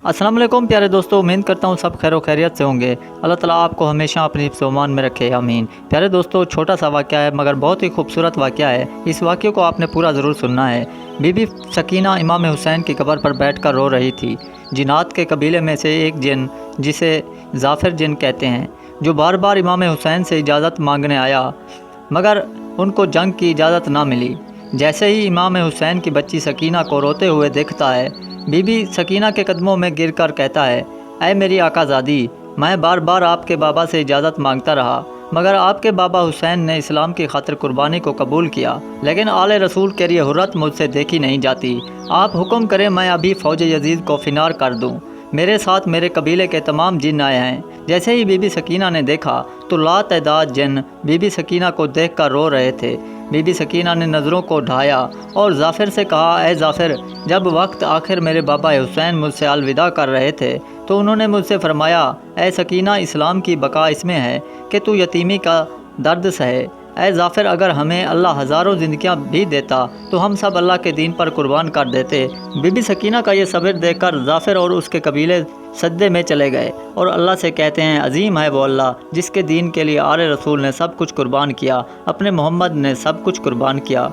अस्सलाम वालेकुम प्यारे दोस्तों, उम्मीद करता हूँ सब खैर व खैरियत से होंगे। अल्लाह ताला आपको हमेशा अपनी हिफ्ज़ व अमान में रखे, आमीन। प्यारे दोस्तों, छोटा सा वाक़या है मगर बहुत ही खूबसूरत वाक़या है। इस वाक़े को आपने पूरा ज़रूर सुनना है। बीबी सकीना इमाम हुसैन की कब्र पर बैठकर रो रही थी। जिन्नात के कबीले में से एक जिन, जिसे जाफ़िर जिन कहते हैं, जो बार बार इमाम हुसैन से इजाज़त मांगने आया मगर उनको जंग की इजाज़त ना मिली। जैसे ही इमाम हुसैन की बच्ची सकीना को रोते हुए देखता है, बीबी सकीना के कदमों में गिरकर कहता है, ऐ मेरी आकाज़ादी, मैं बार बार आपके बाबा से इजाज़त मांगता रहा मगर आपके बाबा हुसैन ने इस्लाम की खातिर कुर्बानी को कबूल किया, लेकिन आले रसूल के लिए हुर्रत मुझसे देखी नहीं जाती। आप हुक्म करें मैं अभी फ़ौज यजीद को फिनार कर दूँ। मेरे साथ मेरे कबीले के तमाम जिन आए हैं। जैसे ही बीबी सकीना ने देखा तो लातदाद जिन बीबी सकीना को देखकर रो रहे थे। बीबी सकीना ने नज़रों को ढाया और जाफ़िर से कहा, ऐ जाफ़िर, जब वक्त आखिर मेरे बाबा हुसैन मुझसे अलविदा कर रहे थे तो उन्होंने मुझसे फरमाया, ऐ सकीना, इस्लाम की बका इसमें है कि तू यतीमी का दर्द सहे। ऐ जाफ़िर, अगर हमें अल्लाह हज़ारों ज़िंदगियाँ भी देता तो हम सब अल्लाह के दीन पर कुर्बान कर देते। बीबी सकीना का ये सब्र देखकर जाफ़िर और उसके कबीले सजदे में चले गए और अल्लाह से कहते हैं, अजीम है वो अल्लाह जिसके दीन के लिए आले रसूल ने सब कुछ कुर्बान किया, अपने मोहम्मद ने सब कुछ कुर्बान किया।